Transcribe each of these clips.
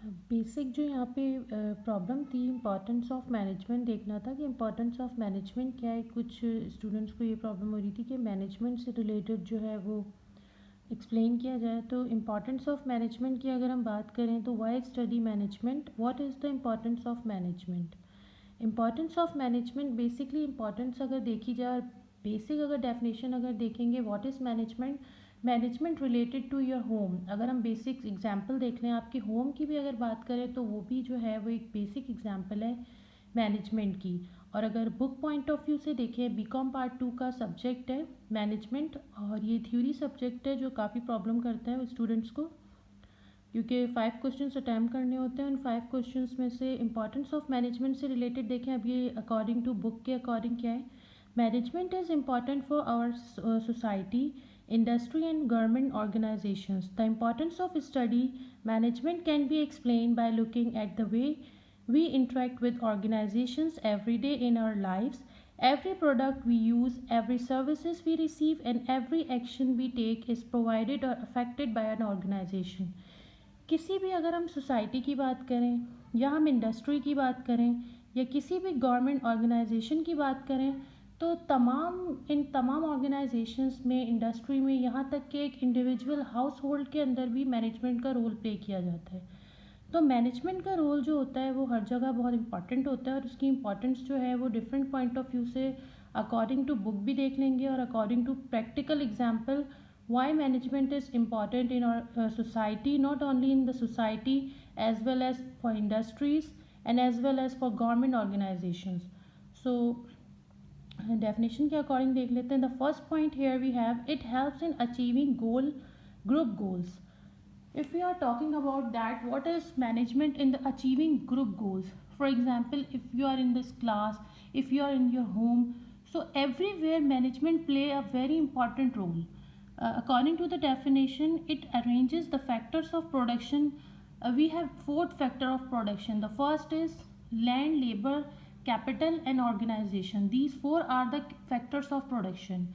Basic जो यहाँ पे प्रॉब्लम थी, इम्पोर्टेंस ऑफ मैनेजमेंट देखना था कि इम्पोर्टेंस ऑफ मैनेजमेंट क्या है। कुछ स्टूडेंट्स को ये प्रॉब्लम हो रही थी कि मैनेजमेंट से रिलेटेड जो है वो एक्सप्लेन किया जाए। तो इम्पोर्टेंस ऑफ मैनेजमेंट की अगर हम बात करें तो why study management, what is the importance of management. Importance of management basically importance अगर देखी जाए, बेसिक अगर डेफिनेशन अगर देखेंगे, what is management, management related to your home. अगर हम बेसिक एग्जांपल देख लें, आपके होम की भी अगर बात करें तो वो भी जो है वो एक बेसिक एग्जांपल है मैनेजमेंट की। और अगर बुक पॉइंट ऑफ व्यू से देखें, बीकॉम पार्ट 2 का सब्जेक्ट है मैनेजमेंट, और ये थ्योरी सब्जेक्ट है जो काफ़ी प्रॉब्लम करता है स्टूडेंट्स को, क्योंकि 5 क्वेश्चंस अटैम्प्ट करने होते हैं। उन 5 क्वेश्चंस में से इंपॉर्टेंस ऑफ मैनेजमेंट से रिलेटेड देखें। अब ये अकॉर्डिंग टू बुक के अकॉर्डिंग क्या है, management is important for our society, industry and government organizations. The importance of study management can be explained by looking at the way we interact with organizations every day in our lives. Every product we use, every services we receive, and every action we take is provided or affected by an organization. किसी भी अगर हम society की बात करें, या हम industry की बात करें, या किसी भी गवर्नमेंट ऑर्गेनाइजेशन की बात करें, तो इन तमाम ऑर्गेनाइजेशंस में, इंडस्ट्री में, यहाँ तक कि एक इंडिविजुअल हाउस होल्ड के अंदर भी मैनेजमेंट का रोल प्ले किया जाता है। तो मैनेजमेंट का रोल जो होता है वो हर जगह बहुत इंपॉर्टेंट होता है, और उसकी इंपॉर्टेंस जो है वो डिफरेंट पॉइंट ऑफ व्यू से अकॉर्डिंग टू बुक भी देख लेंगे, और according to practical example why management is important in our society, not only in the society as well as for industries and as well as for government organizations. So definition के according देख लेते हैं। The first point here we have, it helps in achieving group goals. If we are talking about that, what is management in the achieving group goals? For example, if you are in this class, if you are in your home, so everywhere management play a very important role. According to the definition, it arranges the factors of production. We have four factor of production. The first is land, labor, capital, and organization. These four are the factors of production.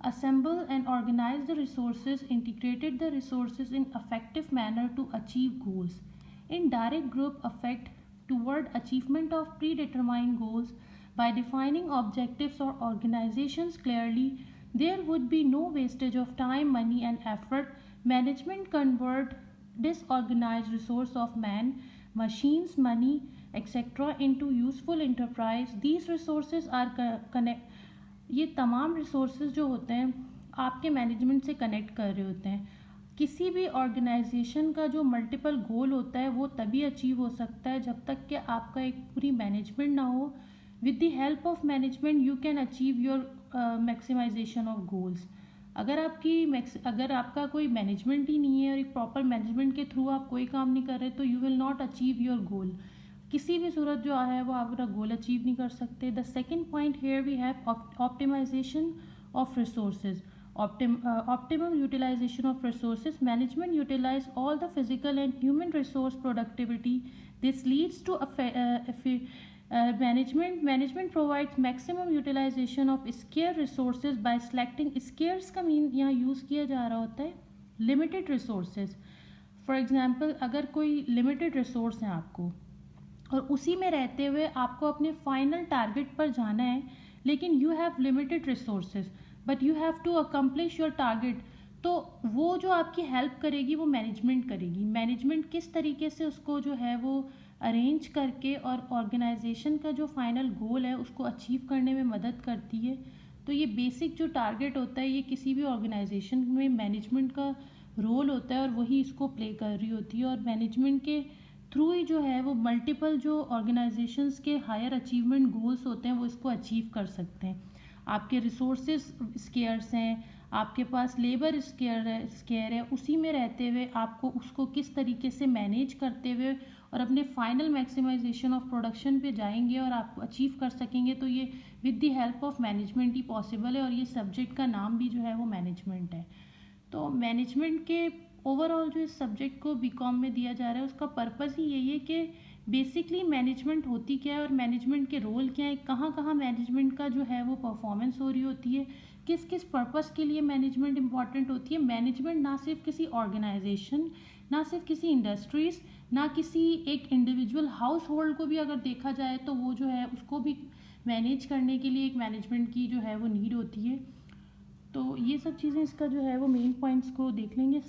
Assemble and organize the resources, integrated the resources in effective manner to achieve goals. Indirect group effect toward achievement of predetermined goals. By defining objectives or organizations clearly, there would be no wastage of time, money, and effort. Management convert disorganized resource of man, machines, money, etc. into useful enterprise. These resources are connect ये तमाम resources जो होते हैं आपके management से connect कर रहे होते हैं। किसी भी ऑर्गेनाइजेशन का जो मल्टीपल गोल होता है वो तभी अचीव हो सकता है जब तक कि आपका एक पूरी मैनेजमेंट ना हो। With the help of management you can achieve your maximization of goals. अगर आपका कोई मैनेजमेंट ही नहीं है और एक प्रॉपर मैनेजमेंट के थ्रू आप कोई काम नहीं कर रहे, तो you will not achieve your goal. किसी भी सूरत जो है वो आप अपना गोल अचीव नहीं कर सकते। The second point here we have optimization of resources, optimum utilization of resources. Management utilize all the physical and human resource productivity. This leads to management provides maximum utilization of scarce resources by selecting scarce का mean यहाँ use किया जा रहा होता है limited resources. For example, अगर कोई limited resource है आपको और उसी में रहते हुए आपको अपने फाइनल टारगेट पर जाना है, लेकिन you have limited resources but you have to accomplish your target, तो वो जो आपकी हेल्प करेगी वो मैनेजमेंट करेगी। मैनेजमेंट किस तरीके से उसको जो है वो अरेंज करके और ऑर्गेनाइजेशन का जो फाइनल गोल है उसको अचीव करने में मदद करती है। तो ये बेसिक जो टारगेट होता है ये किसी भी ऑर्गेनाइजेशन में मैनेजमेंट का रोल होता है और वही इसको प्ले कर रही होती है। और मैनेजमेंट के थ्रू ही जो है वो मल्टीपल जो ऑर्गेनाइजेशंस के हायर अचीवमेंट गोल्स होते हैं वो इसको अचीव कर सकते हैं। आपके रिसोर्सेज स्केयर्स हैं, आपके पास लेबर स्केयर है, उसी में रहते हुए आपको उसको किस तरीके से मैनेज करते हुए और अपने फाइनल मैक्सिमाइजेशन ऑफ प्रोडक्शन पे जाएंगे और आप अचीव कर सकेंगे, तो ये with the help of management he possible है। और ये सब्जेक्ट का नाम भी जो है वो मैनेजमेंट है। तो मैनेजमेंट के ओवरऑल जो इस सब्जेक्ट को बीकॉम में दिया जा रहा है उसका पर्पस ही यही है कि बेसिकली मैनेजमेंट होती क्या है और मैनेजमेंट के रोल क्या है, कहाँ कहाँ मैनेजमेंट का जो है वो परफॉर्मेंस हो रही होती है, किस किस पर्पस के लिए मैनेजमेंट इंपॉर्टेंट होती है। मैनेजमेंट ना सिर्फ किसी ऑर्गेनाइजेशन ना सिर्फ किसी इंडस्ट्रीज़, ना किसी एक इंडिविजुअल हाउस होल्ड को भी अगर देखा जाए तो वो जो है उसको भी मैनेज करने के लिए एक मैनेजमेंट की जो है वो नीड होती है। तो ये सब चीज़ें इसका जो है वो मेन पॉइंट्स को देख लेंगे।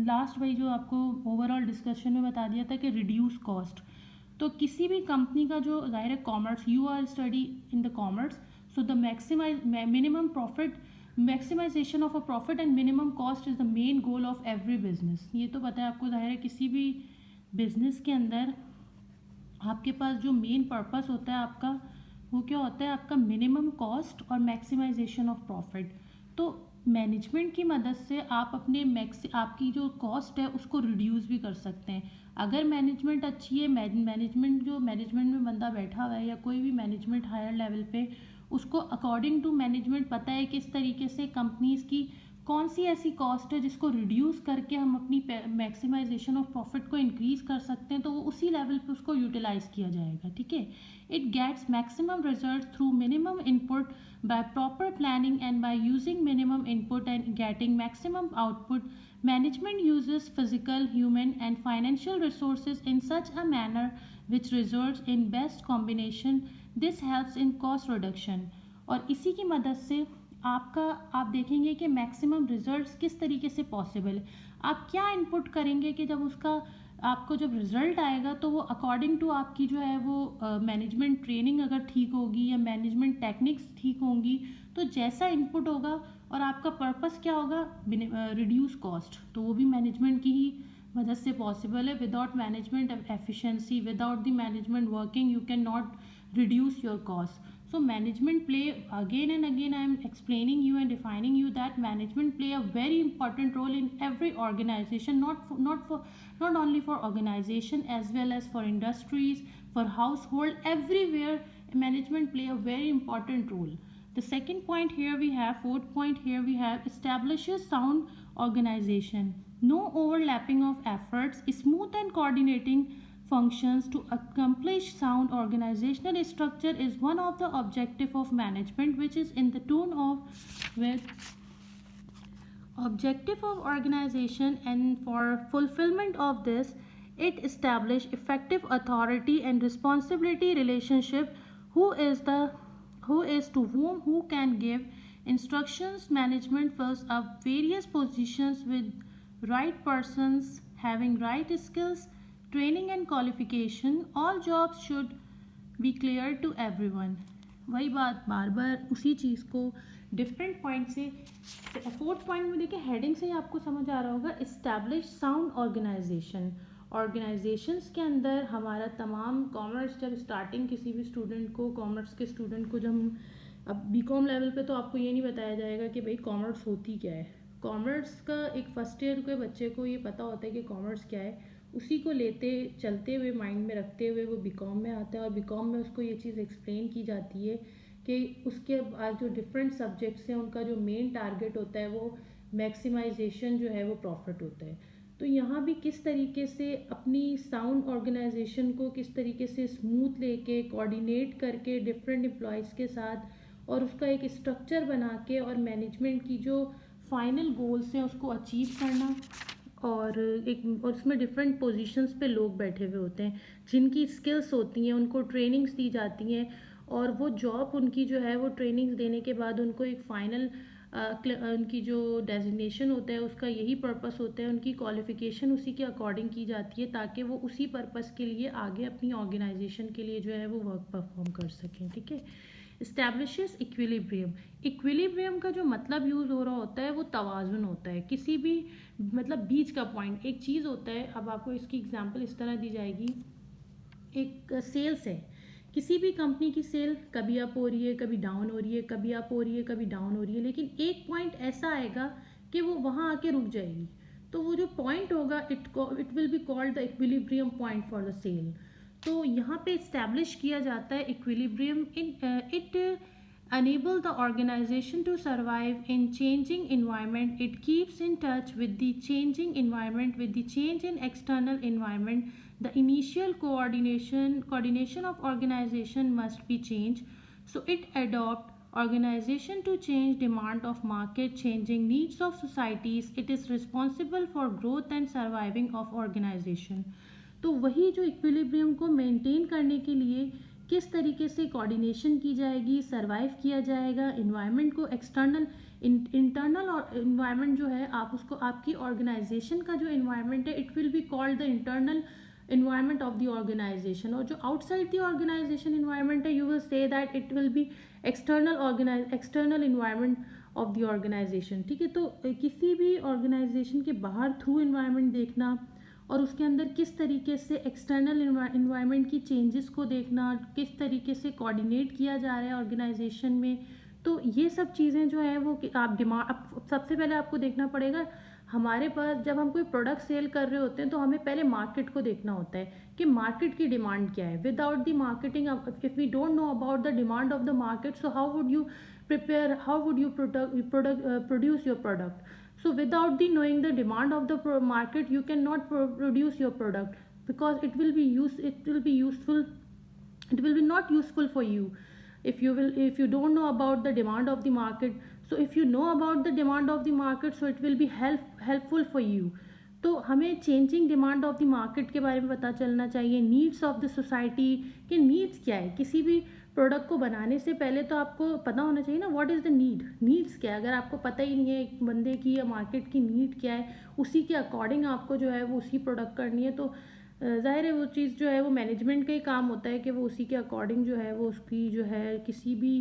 लास्ट वही जो आपको ओवरऑल डिस्कशन में बता दिया था कि रिड्यूस कॉस्ट। तो किसी भी कंपनी का जो ज़ाहिर है commerce, you are study in the commerce, so the minimum profit, maximization of a profit and minimum cost is the main goal of every business. ये तो पता है आपको, ज़ाहिर है किसी भी बिजनेस के अंदर आपके पास जो मेन पर्पस होता है आपका, वो क्या होता है, आपका मिनिमम कॉस्ट और मैक्सिमाइजेशन ऑफ प्रॉफिट। तो मैनेजमेंट की मदद से आप अपने आपकी जो कॉस्ट है उसको रिड्यूस भी कर सकते हैं। अगर मैनेजमेंट अच्छी है, मैनेजमेंट में बंदा बैठा हुआ है या कोई भी मैनेजमेंट हायर लेवल पे, उसको अकॉर्डिंग टू मैनेजमेंट पता है किस तरीके से कंपनीज़ की कौन सी ऐसी कॉस्ट है जिसको रिड्यूस करके हम अपनी मैक्सिमाइजेशन ऑफ प्रॉफिट को इंक्रीज कर सकते हैं, तो वो उसी लेवल पे उसको यूटिलाइज किया जाएगा। ठीक है, it gets maximum result through minimum input by proper planning and by using minimum input and getting maximum output. Management uses physical, human and financial resources in such a manner which results in best combination. This helps in cost reduction. और इसी की मदद से आप देखेंगे कि maximum results किस तरीके से पॉसिबल है। आप क्या इनपुट करेंगे कि जब उसका आपको जब रिज़ल्ट आएगा तो वो अकॉर्डिंग टू आपकी जो है वो मैनेजमेंट ट्रेनिंग अगर ठीक होगी या मैनेजमेंट टेक्निक्स ठीक होंगी, तो जैसा इनपुट होगा और आपका पर्पस क्या होगा, रिड्यूस कॉस्ट, तो वो भी मैनेजमेंट की ही मदद से पॉसिबल है। Without management efficiency, without the management working, you can not reduce your cost. So management play, again and again I am explaining you and defining you that management play a very important role in every organization, not only for organization as well as for industries, for household, everywhere management play a very important role. The second point here we have, fourth point here we have, establishes sound organization. No overlapping of efforts, smooth and coordinating functions to accomplish sound organizational structure is one of the objective of management, which is in the tune of with objective of organization, and for fulfillment of this it establish effective authority and responsibility relationship, who is to who can give instructions. Management fills up various positions with right persons having right skills, training and qualification. All jobs should be clear to everyone. वही बात बार बार उसी चीज़ को different point से, fourth point में देखिए heading से ही आपको समझ आ रहा होगा, इस्टेब्लिश साउंड ऑर्गेनाइजेशन। ऑर्गेनाइजेशंस के अंदर हमारा तमाम कॉमर्स, जब स्टार्टिंग किसी भी स्टूडेंट को, कॉमर्स के स्टूडेंट को, जब हम अब बीकॉम लेवल पे तो आपको ये नहीं बताया जाएगा कि भाई कॉमर्स होती क्या है। कॉमर्स का एक फर्स्ट ईयर के बच्चे को ये पता होता है कि कॉमर्स क्या है, उसी को लेते चलते हुए माइंड में रखते हुए वो बीकॉम में आता है, और बीकॉम में उसको ये चीज़ एक्सप्लेन की जाती है कि उसके बाद जो डिफरेंट सब्जेक्ट्स हैं उनका जो मेन टारगेट होता है वो मैक्सिमाइजेशन जो है वो प्रॉफिट होता है। तो यहाँ भी किस तरीके से अपनी साउंड ऑर्गेनाइजेशन को किस तरीके से स्मूथ लेके कोऑर्डिनेट करके डिफरेंट एम्प्लॉयज़ के साथ और उसका एक स्ट्रक्चर बना के और मैनेजमेंट की जो फाइनल गोल्स हैं उसको अचीव करना। और उसमें डिफरेंट पोजीशंस पे लोग बैठे हुए होते हैं जिनकी स्किल्स होती हैं, उनको ट्रेनिंग्स दी जाती हैं, और वो जॉब उनकी जो है वो ट्रेनिंग्स देने के बाद उनको एक फ़ाइनल उनकी जो डेजिग्नेशन होता है उसका यही पर्पस होता है, उनकी क्वालिफ़िकेशन उसी के अकॉर्डिंग की जाती है ताकि वो उसी पर्पस के लिए आगे अपनी ऑर्गेनाइजेशन के लिए जो है वो वर्क परफॉर्म कर सकें। ठीक है, इस्टेब्लिशेस इक्विलिब्रियम। इक्विलिब्रियम का जो मतलब यूज़ हो रहा होता है वो तवाज़ुन होता है, किसी भी मतलब बीच का पॉइंट एक चीज़ होता है। अब आपको इसकी एग्जांपल इस तरह दी जाएगी, एक सेल्स है, किसी भी कंपनी की सेल कभी अप हो रही है, कभी डाउन हो रही है, कभी अप हो रही है, कभी डाउन हो रही है, लेकिन एक पॉइंट ऐसा आएगा कि वो वहाँ आके रुक जाएगी। तो वो जो पॉइंट होगा it will be called the equilibrium point for the sale. तो यहाँ पे इस्टेब्लिश किया जाता है equilibrium in it enable the organization to survive in changing environment. It keeps in touch with the changing environment, with the change in external environment. The initial coordination of organization must be changed, so it adopt organization to change demand of market, changing needs of societies. It is responsible for growth and surviving of organization. तो वही जो equilibrium को maintain करने के लिए किस तरीके से कोऑर्डिनेशन की जाएगी, सरवाइव किया जाएगा, इन्वायरमेंट को एक्सटर्नल इंटरनल और इन्वायरमेंट जो है आप उसको आपकी ऑर्गेनाइजेशन का जो इन्वायरमेंट है it will be called the internal environment of the organization, और जो outside the organization environment है you will say that it will be external environment of the organization. ठीक है, तो किसी भी organization के बाहर थ्रू environment देखना और उसके अंदर किस तरीके से एक्सटर्नल इन्वायरमेंट की चेंजेस को देखना, किस तरीके से कोऑर्डिनेट किया जा रहा है ऑर्गेनाइजेशन में, तो ये सब चीज़ें जो है वो आप डिमांड सबसे पहले आपको देखना पड़ेगा हमारे पास जब हम कोई प्रोडक्ट सेल कर रहे होते हैं तो हमें पहले मार्केट को देखना होता है कि मार्केट की डिमांड क्या है. Without the marketing, if we don't know about the demand of the market, so how would you prepare, how would you produce your product. So without the knowing the demand of the market, you cannot produce your product because it will be useful, it will be not useful for you if you don't know about the demand of the market. So if you know about the demand of the market, so it will be helpful for you. तो हमें changing demand of the market के बारे में पता चलना चाहिए, needs of the society के needs क्या है. किसी भी प्रोडक्ट को बनाने से पहले तो आपको पता होना चाहिए ना व्हाट इज़ द नीड्स क्या है. अगर आपको पता ही नहीं है एक बंदे की या मार्केट की नीड क्या है, उसी के अकॉर्डिंग आपको जो है वो उसी प्रोडक्ट करनी है, तो ज़ाहिर है वो चीज़ जो है वो मैनेजमेंट का ही काम होता है कि वो उसी के अकॉर्डिंग जो है वो उसकी जो है किसी भी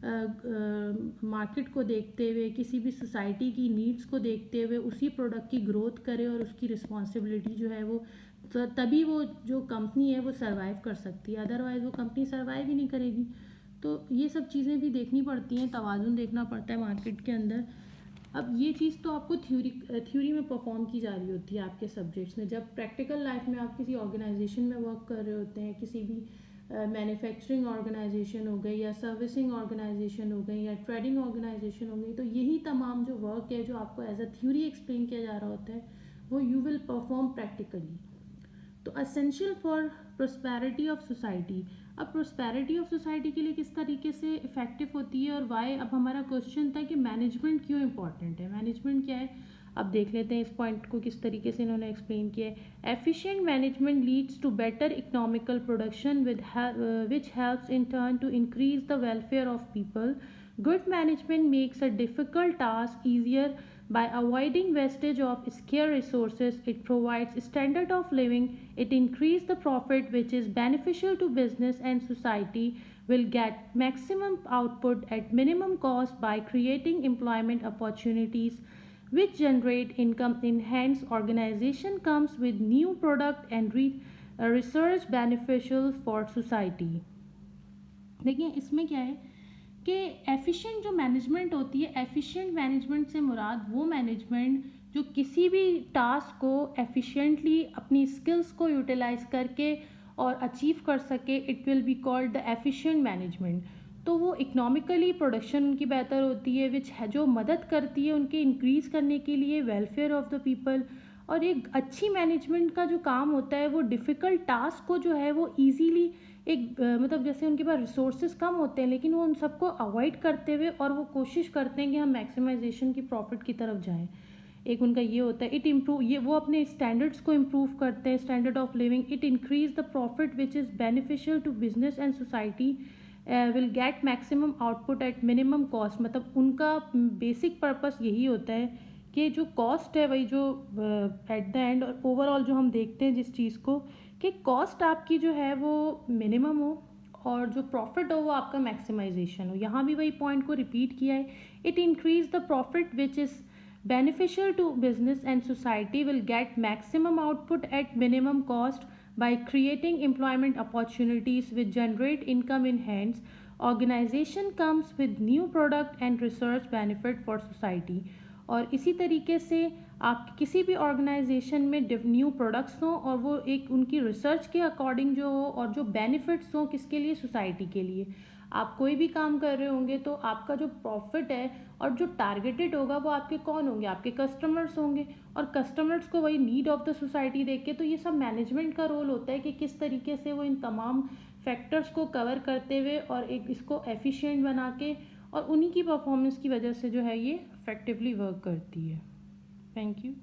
मार्केट को देखते हुए, किसी भी सोसाइटी की नीड्स को देखते हुए उसी प्रोडक्ट की ग्रोथ करे और उसकी रिस्पॉन्सिबिलिटी जो है वो, तो तभी वो जो कंपनी है वो सर्वाइव कर सकती है, अदरवाइज़ वो कंपनी सर्वाइव ही नहीं करेगी. तो ये सब चीज़ें भी देखनी पड़ती हैं, तवाज़ुन देखना पड़ता है मार्केट के अंदर. अब ये चीज़ तो आपको थ्योरी में परफॉर्म की जा रही होती है आपके सब्जेक्ट्स में. जब प्रैक्टिकल लाइफ में आप किसी ऑर्गेनाइजेशन में वर्क कर रहे होते हैं, किसी भी मैन्युफैक्चरिंग ऑर्गेनाइजेशन हो गई या सर्विसिंग ऑर्गेनाइजेशन हो गई या ट्रेडिंग ऑर्गेनाइजेशन हो गई, तो यही तमाम जो वर्क है जो आपको एज अ थ्योरी एक्सप्लेन किया जा रहा होता है वो यू विल परफॉर्म प्रैक्टिकली. तो essential for prosperity of society. अब प्रोस्पेरिटी ऑफ सोसाइटी के लिए किस तरीके से इफेक्टिव होती है और वाई. अब हमारा क्वेश्चन था कि मैनेजमेंट क्यों इंपॉर्टेंट है, मैनेजमेंट क्या है. अब देख लेते हैं इस पॉइंट को किस तरीके से इन्होंने एक्सप्लेन किया है. Efficient management leads to better economical production which helps in turn to increase the welfare of people. Good management makes a difficult task easier by avoiding wastage of scarce resources. It provides standard of living. It increases the profit which is beneficial to business, and society will get maximum output at minimum cost by creating employment opportunities which generate income. Enhance organization comes with new product and research beneficial for society. देखिए इसमें क्या है कि efficient जो management होती है, efficient management से मुराद वो मैनेजमेंट जो किसी भी टास्क को एफिशिएंटली अपनी स्किल्स को यूटिलाइज करके और अचीव कर सके, it will be called the efficient management. तो वो इकोनॉमिकली प्रोडक्शन उनकी बेहतर होती है, विच है जो मदद करती है उनके इंक्रीज़ करने के लिए वेलफेयर ऑफ द पीपल. और एक अच्छी मैनेजमेंट का जो काम होता है वो डिफ़िकल्ट टास्क को जो है वो ईजीली एक मतलब जैसे उनके पास रिसोर्सेज कम होते हैं लेकिन वो उन सबको अवॉइड करते हुए और वो कोशिश करते हैं कि हम मैक्सिमाइजेशन की प्रॉफिट की तरफ जाएं. एक उनका ये होता है इट इम्प्रूव, ये वो अपने स्टैंडर्ड्स को इम्प्रूव करते हैं, standard of living. It increase the profit which is beneficial to business and society. Will get maximum output at minimum cost. मतलब उनका बेसिक पर्पस यही होता है कि जो कॉस्ट है वही जो एट द एंड और ओवरऑल जो हम देखते हैं जिस चीज़ को कि कॉस्ट आपकी जो है वो मिनिमम हो और जो प्रॉफिट हो वो आपका मैक्सिमाइजेशन हो. यहाँ भी वही पॉइंट को रिपीट किया है. It increase the profit which is beneficial to business and society, will get maximum output at minimum cost by creating employment opportunities which generate income in hands. Organization comes with new product and research benefit for society. और इसी तरीके से आप किसी भी organisation में new products हों और वो एक उनकी रिसर्च के अकॉर्डिंग जो हो और जो बेनिफिट्स हों किसके लिए, सोसाइटी के लिए. आप कोई भी काम कर रहे होंगे तो आपका जो प्रॉफिट है और जो टारगेटेड होगा वो आपके कौन होंगे, आपके कस्टमर्स होंगे. और कस्टमर्स को वही नीड ऑफ द सोसाइटी देख के, तो ये सब मैनेजमेंट का रोल होता है कि किस तरीके से वो इन तमाम फैक्टर्स को कवर करते हुए और एक इसको एफिशिएंट बना के और उन्हीं की परफॉर्मेंस की वजह से जो है ये इफ़ेक्टिवली वर्क करती है। Thank you.